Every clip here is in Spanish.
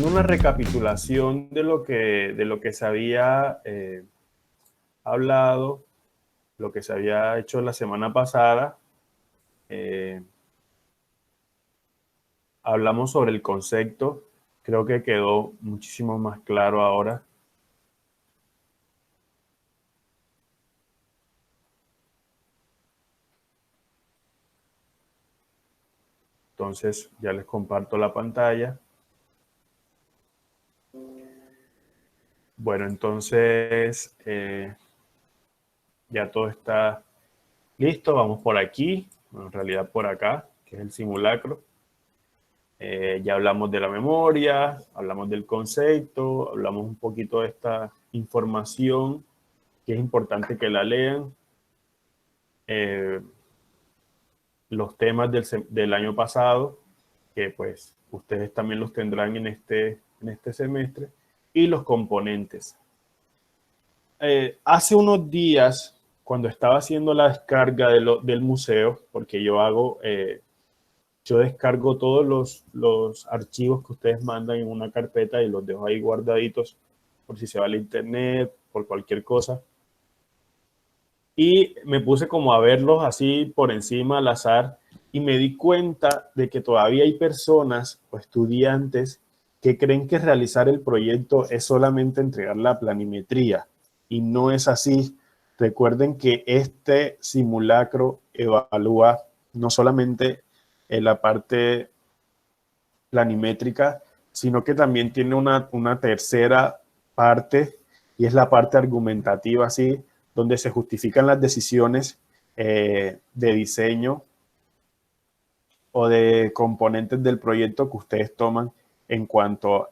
haciendo una recapitulación de lo que se había hablado, lo que se había hecho la semana pasada. eh, Hablamos sobre el concepto, creo que quedó muchísimo más claro ahora. Entonces ya les comparto la pantalla. Bueno, entonces ya todo está listo. Vamos por aquí, bueno, en realidad por acá, que es el simulacro. Ya hablamos de la memoria, hablamos del concepto, hablamos un poquito de esta información que es importante que la lean. Eh, los temas del año pasado, que pues ustedes también los tendrán en este semestre, y los componentes. Hace unos días, cuando estaba haciendo la descarga del museo, porque yo descargo todos los archivos que ustedes mandan en una carpeta y los dejo ahí guardaditos por si se va al internet, por cualquier cosa. Y me puse como a verlos así por encima al azar y me di cuenta de que todavía hay personas o estudiantes que creen que realizar el proyecto es solamente entregar la planimetría y no es así. Recuerden que este simulacro evalúa no solamente la parte planimétrica, sino que también tiene una tercera parte y es la parte argumentativa, así, donde se justifican las decisiones de diseño o de componentes del proyecto que ustedes toman en cuanto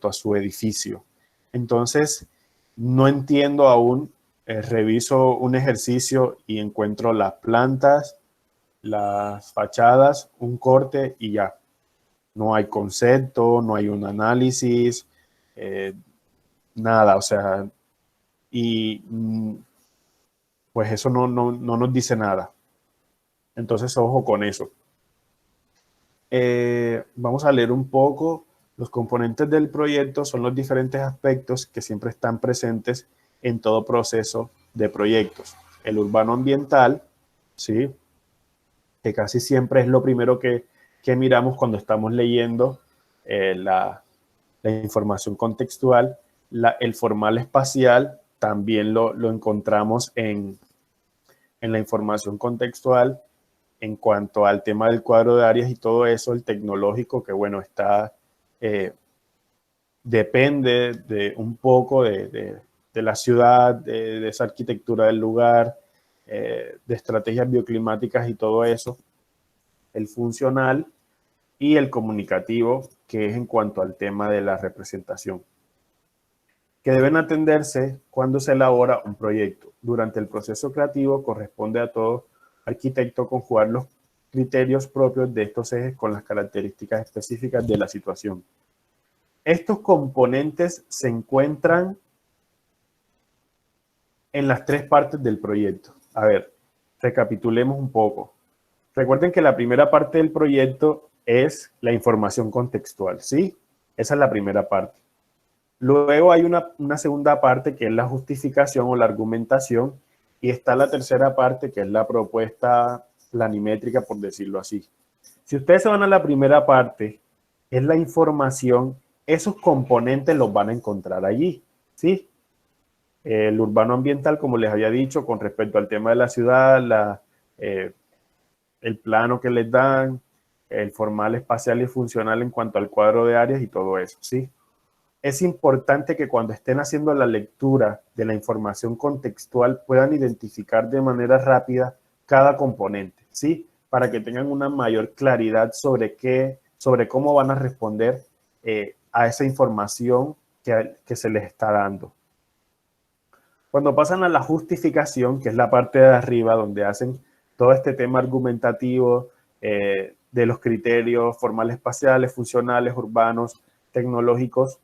a su edificio. Entonces, no entiendo aún, reviso un ejercicio y encuentro las plantas, las fachadas, un corte y ya. No hay concepto, no hay un análisis, nada, o sea, y pues eso no nos dice nada. Entonces, ojo con eso. Vamos a leer un poco. Los componentes del proyecto son los diferentes aspectos que siempre están presentes en todo proceso de proyectos. El urbano ambiental, ¿sí? Que casi siempre es lo primero que miramos cuando estamos leyendo la información contextual. El formal espacial también lo encontramos en la información contextual. En cuanto al tema del cuadro de áreas y todo eso, el tecnológico, que bueno, depende de un poco de la ciudad, de esa arquitectura del lugar, de estrategias bioclimáticas y todo eso. El funcional y el comunicativo, que es en cuanto al tema de la representación, que deben atenderse cuando se elabora un proyecto. Durante el proceso creativo corresponde a todo arquitecto conjugar los criterios propios de estos ejes con las características específicas de la situación. Estos componentes se encuentran en las tres partes del proyecto. A ver, recapitulemos un poco. Recuerden que la primera parte del proyecto es la información contextual, ¿sí? Esa es la primera parte. Luego hay una segunda parte que es la justificación o la argumentación y está la tercera parte que es la propuesta planimétrica, por decirlo así. Si ustedes se van a la primera parte, es la información, esos componentes los van a encontrar allí, ¿sí? El urbano ambiental, como les había dicho, con respecto al tema de la ciudad, el plano que les dan, el formal, espacial y funcional en cuanto al cuadro de áreas y todo eso, ¿sí? Es importante que cuando estén haciendo la lectura de la información contextual puedan identificar de manera rápida cada componente, ¿sí? Para que tengan una mayor claridad sobre cómo van a responder a esa información que se les está dando. Cuando pasan a la justificación, que es la parte de arriba donde hacen todo este tema argumentativo de los criterios formales espaciales, funcionales, urbanos, tecnológicos,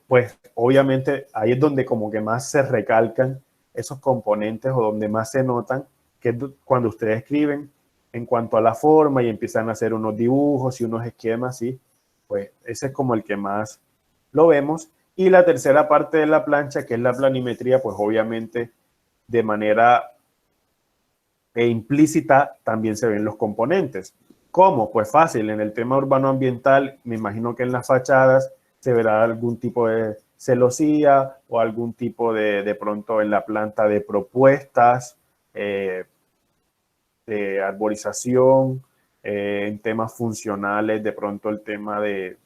pues obviamente ahí es donde como que más se recalcan esos componentes o donde más se notan, que es cuando ustedes escriben en cuanto a la forma y empiezan a hacer unos dibujos y unos esquemas, ¿sí? Pues ese es como el que más lo vemos. Y la tercera parte de la plancha, que es la planimetría, pues obviamente de manera implícita también se ven los componentes. ¿Cómo? Pues fácil, en el tema urbano ambiental, me imagino que en las fachadas se verá algún tipo de celosía o algún tipo de pronto en la planta de propuestas, de arborización, en temas funcionales, de pronto el tema de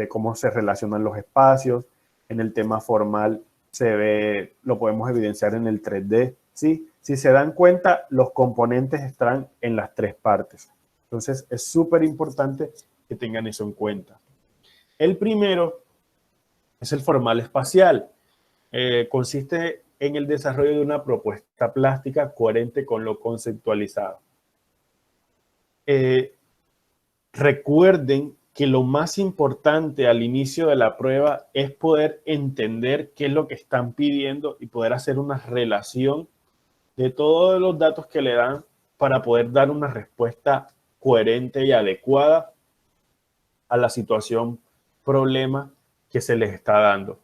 cómo se relacionan los espacios. En el tema formal se ve, lo podemos evidenciar en el 3D, ¿sí? Si se dan cuenta, los componentes están en las tres partes. Entonces, es súper importante que tengan eso en cuenta. El primero es el formal espacial. Consiste en el desarrollo de una propuesta plástica coherente con lo conceptualizado. Recuerden que lo más importante al inicio de la prueba es poder entender qué es lo que están pidiendo y poder hacer una relación de todos los datos que le dan para poder dar una respuesta coherente y adecuada a la situación, problema que se les está dando.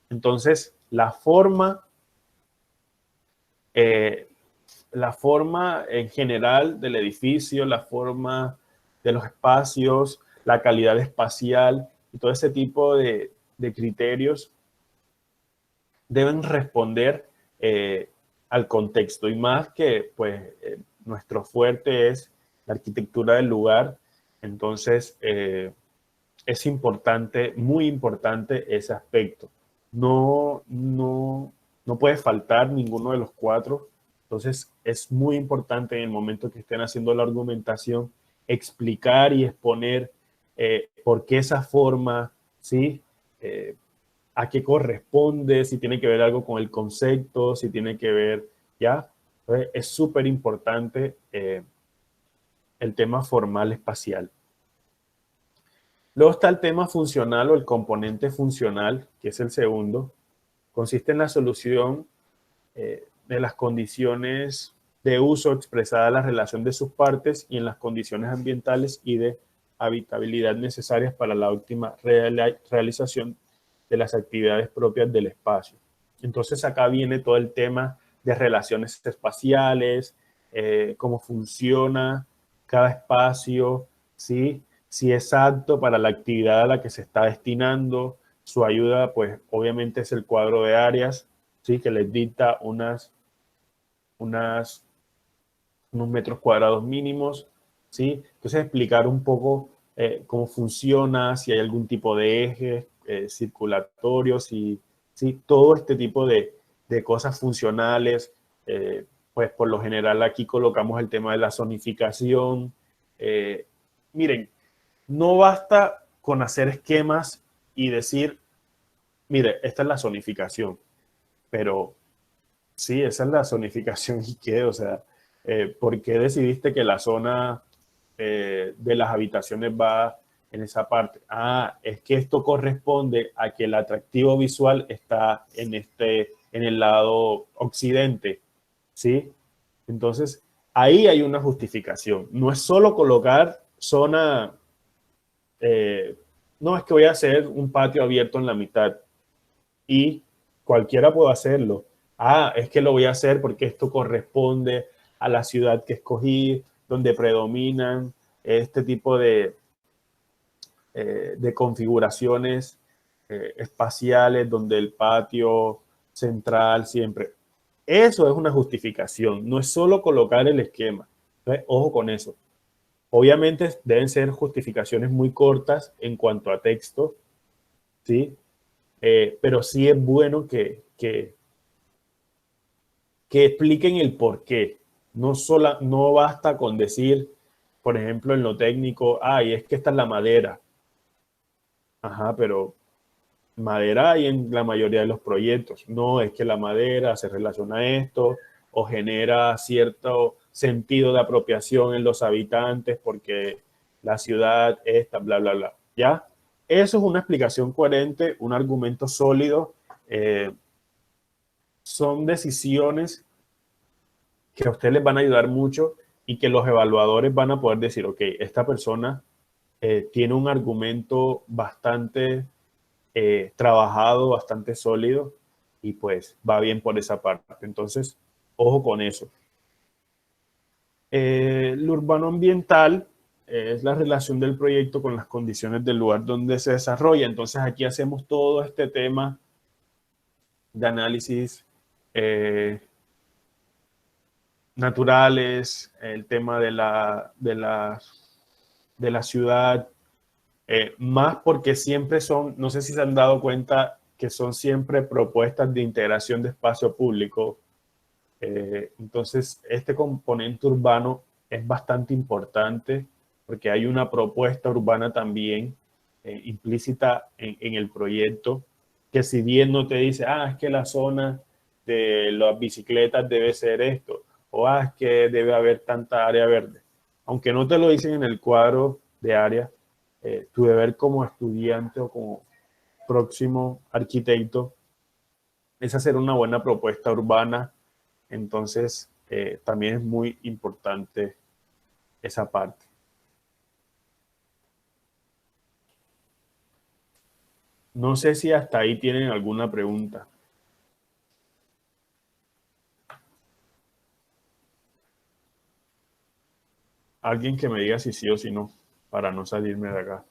Entonces, la forma en general del edificio, la forma de los espacios, la calidad espacial y todo ese tipo de criterios deben responder al contexto. Y más que pues nuestro fuerte es la arquitectura del lugar, entonces es importante, muy importante ese aspecto. No puede faltar ninguno de los cuatro. Entonces es muy importante en el momento que estén haciendo la argumentación explicar y exponer por qué esa forma, ¿sí? A qué corresponde, si tiene que ver algo con el concepto, si tiene que ver, ¿ya? Entonces, es súper importante el tema formal espacial. Luego está el tema funcional o el componente funcional, que es el segundo. Consiste en la solución de las condiciones de uso expresada en la relación de sus partes y en las condiciones ambientales y de habitabilidad necesarias para la óptima realización de las actividades propias del espacio. Entonces acá viene todo el tema de relaciones espaciales, cómo funciona cada espacio, ¿sí? Si es apto para la actividad a la que se está destinando. Su ayuda, pues obviamente es el cuadro de áreas, ¿sí? Que les dicta unos metros cuadrados mínimos, ¿sí? Entonces explicar un poco cómo funciona, si hay algún tipo de ejes circulatorios, ¿sí? Todo este tipo de cosas funcionales. Pues por lo general aquí colocamos el tema de la zonificación. Miren, no basta con hacer esquemas y decir, mire, esta es la zonificación, pero sí, esa es la zonificación y qué, o sea, ¿por qué decidiste que la zona de las habitaciones va en esa parte? Ah, es que esto corresponde a que el atractivo visual está en el lado occidente, ¿sí? Entonces, ahí hay una justificación. No es solo colocar zona, no es que voy a hacer un patio abierto en la mitad y cualquiera puede hacerlo. Ah, es que lo voy a hacer porque esto corresponde a la ciudad que escogí, donde predominan este tipo de configuraciones espaciales, donde el patio central siempre. Eso es una justificación, no es solo colocar el esquema. Entonces, ojo con eso. Obviamente deben ser justificaciones muy cortas en cuanto a texto, ¿sí? Pero sí es bueno que expliquen el por qué. No basta con decir, por ejemplo, en lo técnico, ay, es que esta es la madera. Ajá, pero madera hay en la mayoría de los proyectos. No es que la madera se relaciona a esto o genera cierto sentido de apropiación en los habitantes porque la ciudad esta, bla, bla, bla. ¿Ya? Eso es una explicación coherente, un argumento sólido. Son decisiones que a ustedes les van a ayudar mucho y que los evaluadores van a poder decir, ok, esta persona tiene un argumento bastante trabajado, bastante sólido, y pues va bien por esa parte. Entonces, ojo con eso. Lo urbano ambiental es la relación del proyecto con las condiciones del lugar donde se desarrolla. Entonces aquí hacemos todo este tema de análisis naturales, el tema de la ciudad, más porque siempre son, no sé si se han dado cuenta que son siempre propuestas de integración de espacio público. Entonces, este componente urbano es bastante importante porque hay una propuesta urbana también implícita en el proyecto, que si bien no te dice, es que la zona de las bicicletas debe ser esto, o es que debe haber tanta área verde. Aunque no te lo dicen en el cuadro de área, tu deber como estudiante o como próximo arquitecto es hacer una buena propuesta urbana. Entonces, también es muy importante esa parte. No sé si hasta ahí tienen alguna pregunta. Alguien que me diga si sí o si no, para no salirme de acá.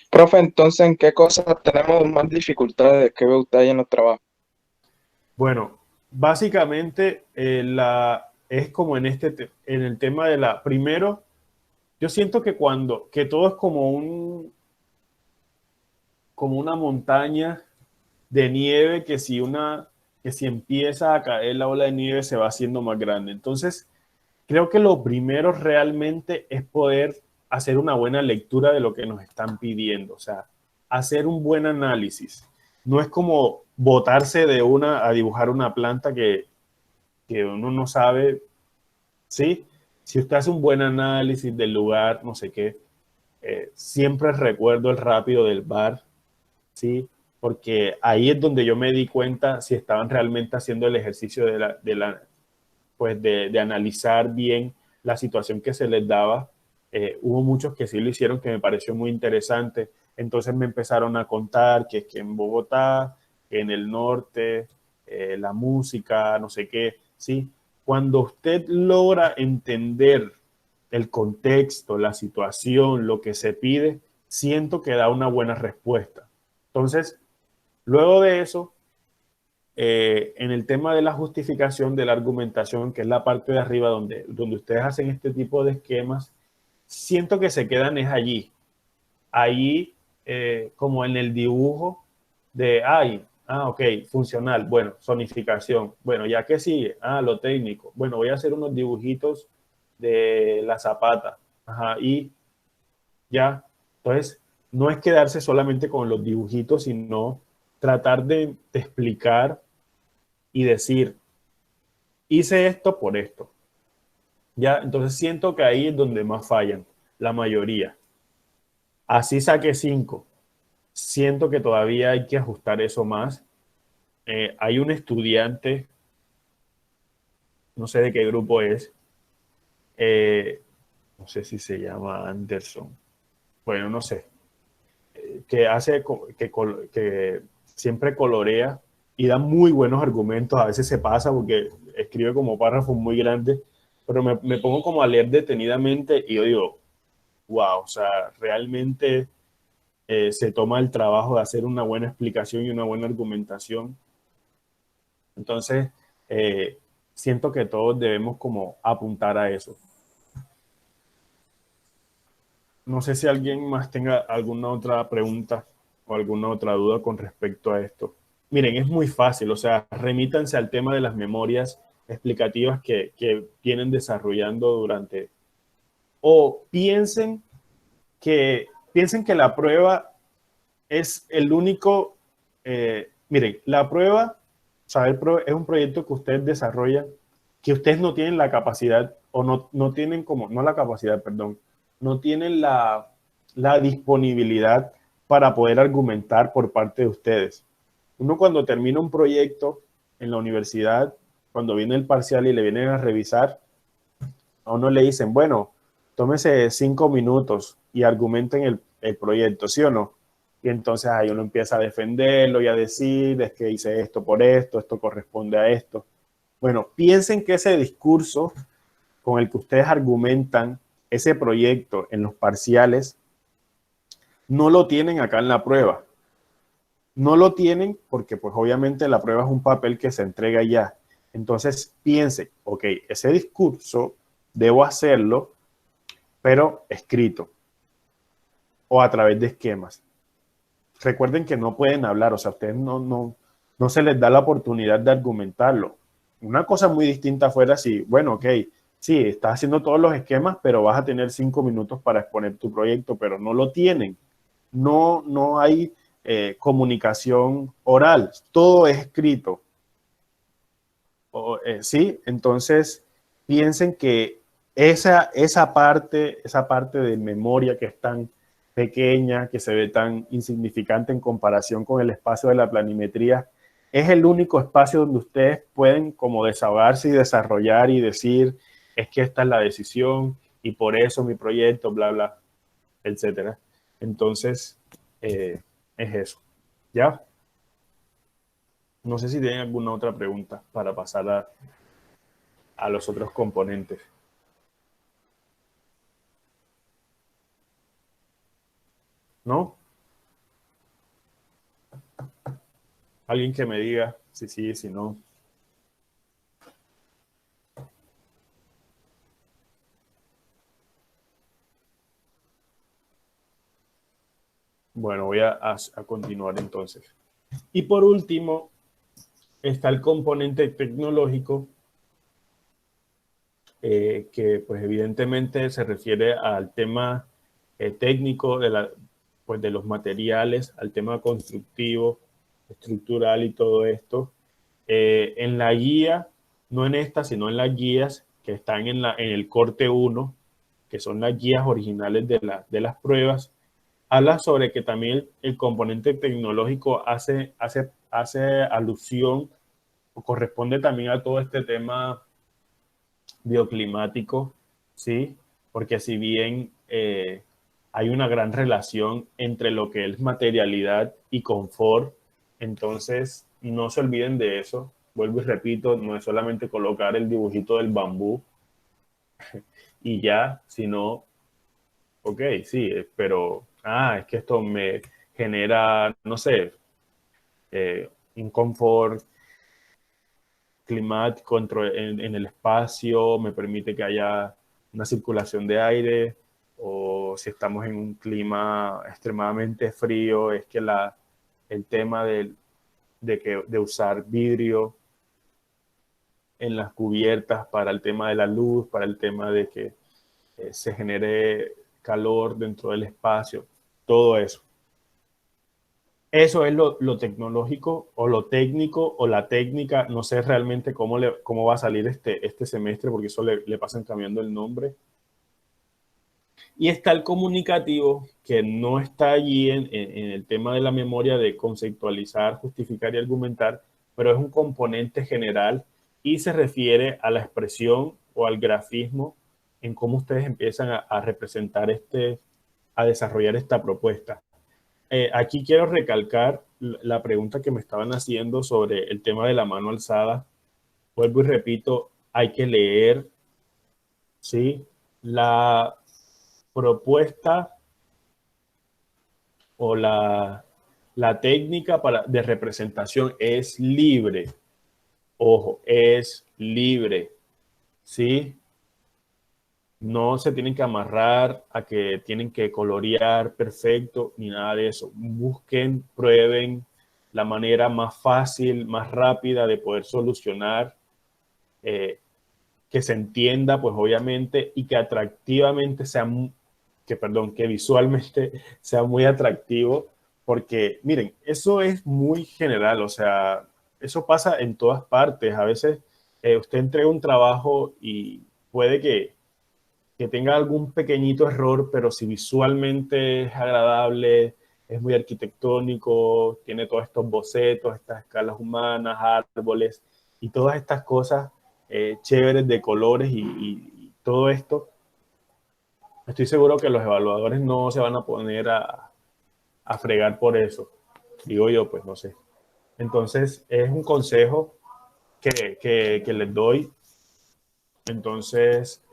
Profe, entonces, ¿en qué cosas tenemos más dificultades que ve usted ahí en los trabajos? Bueno, básicamente es como en el tema de primero, yo siento que todo es como una montaña de nieve que si empieza a caer la ola de nieve se va haciendo más grande. Entonces, creo que lo primero realmente es poder hacer una buena lectura de lo que nos están pidiendo, o sea, hacer un buen análisis. No es como botarse de una a dibujar una planta que uno no sabe, ¿sí? Si usted hace un buen análisis del lugar, no sé qué, siempre recuerdo el rápido del bar, ¿sí? Porque ahí es donde yo me di cuenta si estaban realmente haciendo el ejercicio pues de analizar bien la situación que se les daba. Hubo muchos que sí lo hicieron, que me pareció muy interesante. Entonces me empezaron a contar que es que en Bogotá, en el norte, la música, no sé qué, ¿sí? Cuando usted logra entender el contexto, la situación, lo que se pide, siento que da una buena respuesta. Entonces, luego de eso, en el tema de la justificación de la argumentación, que es la parte de arriba donde ustedes hacen este tipo de esquemas, siento que se quedan es allí. Ahí, como en el dibujo de, ok, funcional, bueno, zonificación, bueno, ya que sigue, lo técnico, bueno, voy a hacer unos dibujitos de la zapata, y ya, entonces, no es quedarse solamente con los dibujitos, sino tratar de explicar y decir, hice esto por esto. Ya, entonces siento que ahí es donde más fallan, la mayoría. Así saqué 5. Siento que todavía hay que ajustar eso más. Hay un estudiante, no sé de qué grupo es, eh, no sé si se llama Anderson, bueno, no sé, que hace que siempre colorea y da muy buenos argumentos. A veces se pasa porque escribe como párrafos muy grandes, pero me pongo como a leer detenidamente y yo digo, wow, o sea, realmente se toma el trabajo de hacer una buena explicación y una buena argumentación. Entonces, eh, siento que todos debemos como apuntar a eso. No sé si alguien más tenga alguna otra pregunta o alguna otra duda con respecto a esto. Miren, es muy fácil, o sea, remítanse al tema de las memorias explicativas que vienen desarrollando durante, o piensen que la prueba es el único, miren, la prueba, saber es un proyecto que ustedes desarrollan, que ustedes no tienen la capacidad, o no tienen como, no la capacidad, perdón, no tienen la disponibilidad para poder argumentar por parte de ustedes. Uno cuando termina un proyecto en la universidad, cuando viene el parcial y le vienen a revisar, a uno le dicen, bueno, tómese 5 minutos y argumenten el proyecto, ¿sí o no? Y entonces ahí uno empieza a defenderlo y a decir, es que hice esto por esto corresponde a esto. Bueno, piensen que ese discurso con el que ustedes argumentan ese proyecto en los parciales, no lo tienen acá en la prueba. No lo tienen porque pues obviamente la prueba es un papel que se entrega ya. Entonces piense, ok, ese discurso debo hacerlo, pero escrito o a través de esquemas. Recuerden que no pueden hablar, o sea, a ustedes no se les da la oportunidad de argumentarlo. Una cosa muy distinta fuera si, bueno, ok, sí, estás haciendo todos los esquemas, pero vas a tener 5 minutos para exponer tu proyecto, pero no lo tienen. No hay comunicación oral, todo es escrito. Sí, entonces piensen que esa parte de memoria que es tan pequeña, que se ve tan insignificante en comparación con el espacio de la planimetría, es el único espacio donde ustedes pueden como desahogarse y desarrollar y decir, es que esta es la decisión y por eso mi proyecto, bla, bla, etcétera. Entonces, es eso. ¿Ya? No sé si tienen alguna otra pregunta para pasar a los otros componentes. ¿No? Alguien que me diga si sí, si no. Bueno, voy a continuar entonces. Y por último, está el componente tecnológico, que pues evidentemente se refiere al tema técnico pues, de los materiales, al tema constructivo, estructural y todo esto. En la guía, no en esta, sino en las guías que están en el corte 1, que son las guías originales de las pruebas, habla sobre que también el componente tecnológico hace alusión o corresponde también a todo este tema bioclimático, ¿sí? Porque si bien hay una gran relación entre lo que es materialidad y confort, entonces no se olviden de eso. Vuelvo y repito, no es solamente colocar el dibujito del bambú y ya, sino, ok, sí, pero, es que esto me genera, no sé, un confort climático en el espacio, me permite que haya una circulación de aire, o si estamos en un clima extremadamente frío, es que el tema de usar vidrio en las cubiertas para el tema de la luz, para el tema de que se genere calor dentro del espacio, todo eso. Eso es lo tecnológico o lo técnico o la técnica. No sé realmente cómo va a salir este semestre, porque eso le pasan cambiando el nombre. Y está el comunicativo, que no está allí en el tema de la memoria de conceptualizar, justificar y argumentar, pero es un componente general y se refiere a la expresión o al grafismo en cómo ustedes empiezan a representar a desarrollar esta propuesta. Aquí quiero recalcar la pregunta que me estaban haciendo sobre el tema de la mano alzada. Vuelvo y repito, hay que leer, ¿sí? La propuesta o la técnica de representación es libre. Ojo, es libre, ¿sí? No se tienen que amarrar a que tienen que colorear perfecto ni nada de eso. Busquen, prueben la manera más fácil, más rápida de poder solucionar, que se entienda, pues obviamente, y que atractivamente que visualmente sea muy atractivo, porque miren, eso es muy general, o sea, eso pasa en todas partes. A veces usted entrega un trabajo y puede que tenga algún pequeñito error, pero si visualmente es agradable, es muy arquitectónico, tiene todos estos bocetos, estas escalas humanas, árboles y todas estas cosas chéveres de colores y todo esto, estoy seguro que los evaluadores no se van a poner a fregar por eso. Digo yo, pues no sé. Entonces, es un consejo que les doy. Entonces,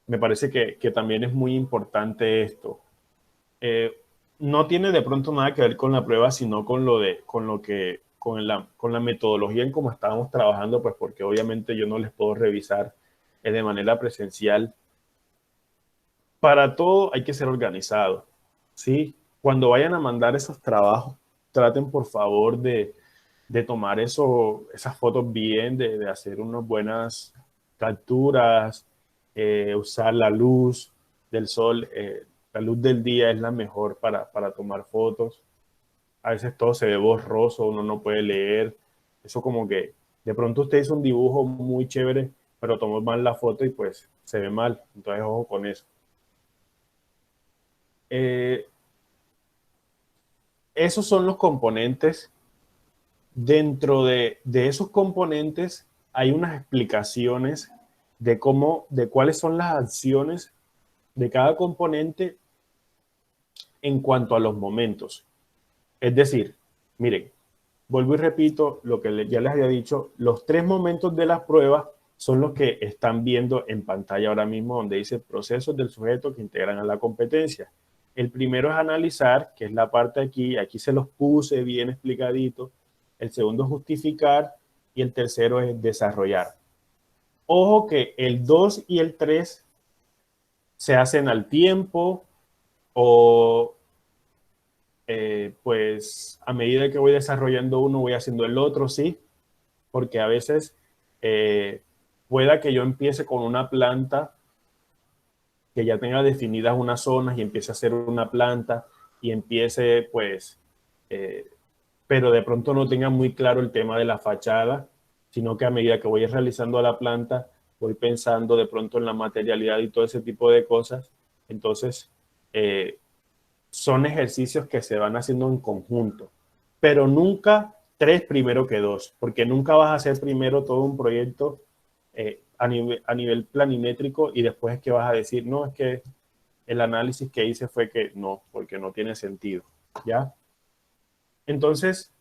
me parece que también es muy importante esto. Eh, no tiene de pronto nada que ver con la prueba, sino con la metodología en cómo estábamos trabajando, pues porque obviamente yo no les puedo revisar de manera presencial. Para todo hay que ser organizado, ¿sí? Cuando vayan a mandar esos trabajos, traten por favor de tomar esas fotos bien, de hacer unas buenas capturas, usar la luz del sol. La luz del día es la mejor para tomar fotos. A veces todo se ve borroso, uno no puede leer. Eso como que de pronto usted hizo un dibujo muy chévere, pero tomó mal la foto y pues se ve mal. Entonces ojo con eso. Eh, Esos son los componentes. Dentro de esos componentes hay unas explicaciones de cuáles son las acciones de cada componente en cuanto a los momentos. Es decir, miren, vuelvo y repito lo que ya les había dicho, los 3 momentos de las pruebas son los que están viendo en pantalla ahora mismo, donde dice procesos del sujeto que integran a la competencia. El primero es analizar, que es la parte aquí se los puse bien explicadito. El segundo es justificar y el tercero es desarrollar. Ojo que el 2 y el 3 se hacen al tiempo o pues a medida que voy desarrollando uno voy haciendo el otro, sí, porque a veces eh, pueda que yo empiece con una planta que ya tenga definidas unas zonas y empiece a hacer una planta y empiece pues, eh, pero de pronto no tenga muy claro el tema de la fachada, sino que a medida que voy realizando la planta, voy pensando de pronto en la materialidad y todo ese tipo de cosas. Entonces, eh, son ejercicios que se van haciendo en conjunto, pero nunca 3 primero que 2, porque nunca vas a hacer primero todo un proyecto a nivel planimétrico y después es que vas a decir, no, es que el análisis que hice fue que no, porque no tiene sentido, ¿ya? Entonces,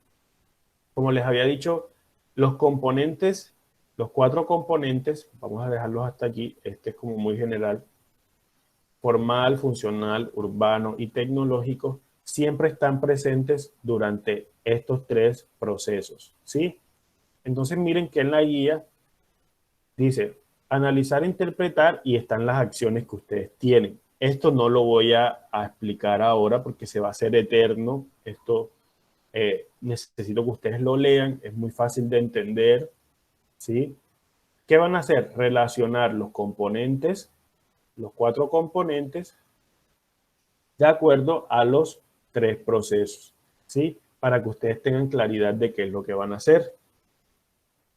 como les había dicho, los componentes, los 4 componentes, vamos a dejarlos hasta aquí, este es como muy general, formal, funcional, urbano y tecnológico, siempre están presentes durante estos 3 procesos, ¿sí? Entonces miren que en la guía dice analizar, interpretar y están las acciones que ustedes tienen. Esto no lo voy a explicar ahora porque se va a hacer eterno. Esto necesito que ustedes lo lean, es muy fácil de entender, ¿sí? ¿Qué van a hacer? Relacionar los componentes, los 4 componentes, de acuerdo a los 3 procesos, ¿sí? Para que ustedes tengan claridad de qué es lo que van a hacer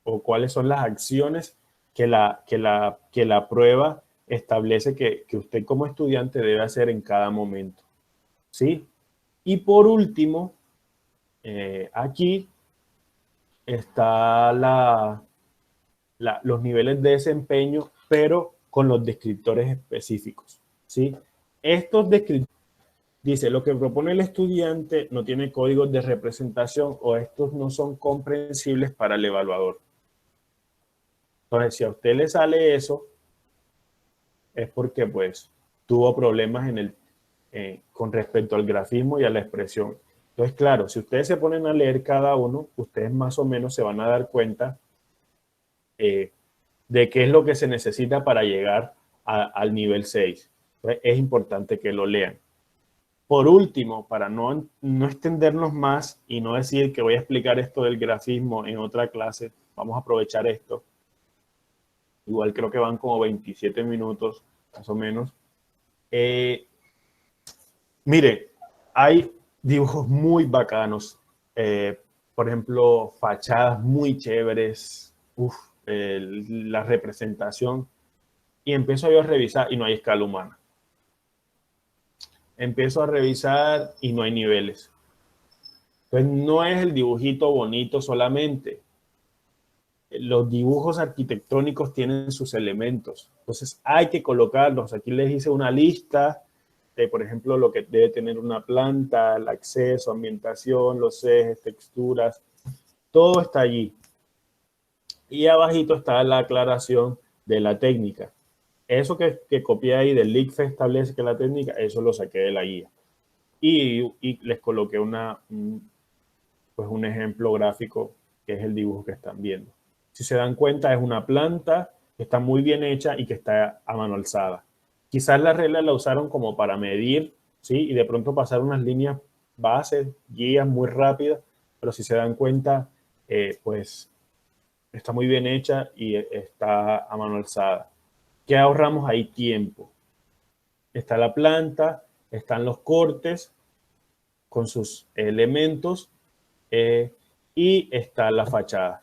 o cuáles son las acciones que la prueba establece que usted como estudiante debe hacer en cada momento, ¿sí? Y por último, aquí está los niveles de desempeño, pero con los descriptores específicos, ¿sí? Estos descriptores, dice, lo que propone el estudiante no tiene códigos de representación o estos no son comprensibles para el evaluador. Entonces, si a usted le sale eso, es porque pues tuvo problemas con respecto al grafismo y a la expresión. Entonces, claro, si ustedes se ponen a leer cada uno, ustedes más o menos se van a dar cuenta eh, de qué es lo que se necesita para llegar al nivel 6. Entonces, es importante que lo lean. Por último, para no extendernos más y no decir que voy a explicar esto del grafismo en otra clase, vamos a aprovechar esto. Igual creo que van como 27 minutos, más o menos. Eh, Mire, hay dibujos muy bacanos. Eh, por ejemplo, fachadas muy chéveres. Uf, la representación. Y empiezo yo a revisar y no hay escala humana. Empiezo a revisar y no hay niveles. Entonces no es el dibujito bonito solamente. los dibujos arquitectónicos tienen sus elementos. Entonces hay que colocarlos. Aquí les hice una lista de, por ejemplo, lo que debe tener una planta, el acceso, ambientación, los ejes, texturas. Todo está allí. Y abajito está la aclaración de la técnica. Eso que copié ahí del LICFE establece que la técnica, eso lo saqué de la guía. Y les coloqué pues un ejemplo gráfico que es el dibujo que están viendo. Si se dan cuenta, es una planta que está muy bien hecha y que está a mano alzada. Quizás la regla la usaron como para medir, ¿sí? Y de pronto pasar unas líneas bases, guías muy rápidas, pero si se dan cuenta, pues está muy bien hecha y está a mano alzada. ¿Qué ahorramos ahí? Tiempo. Está la planta, están los cortes con sus elementos y está la fachada.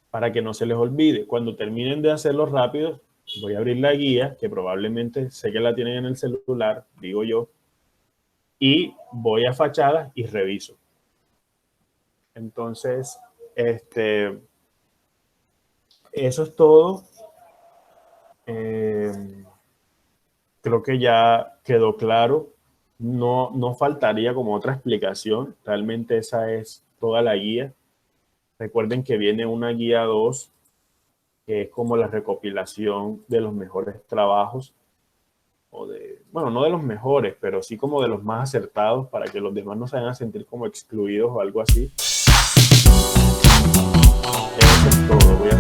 Para que no se les olvide, cuando terminen de hacerlo rápido, voy a abrir la guía, que probablemente sé que la tienen en el celular, digo yo, y voy a fachadas y reviso. Entonces, eso es todo. Creo que ya quedó claro. No faltaría como otra explicación. Realmente esa es toda la guía. Recuerden que viene una guía 2, que es como la recopilación de los mejores trabajos, bueno, no de los mejores, pero sí como de los más acertados para que los demás no se vayan a sentir como excluidos o algo así. Eso es todo. Voy a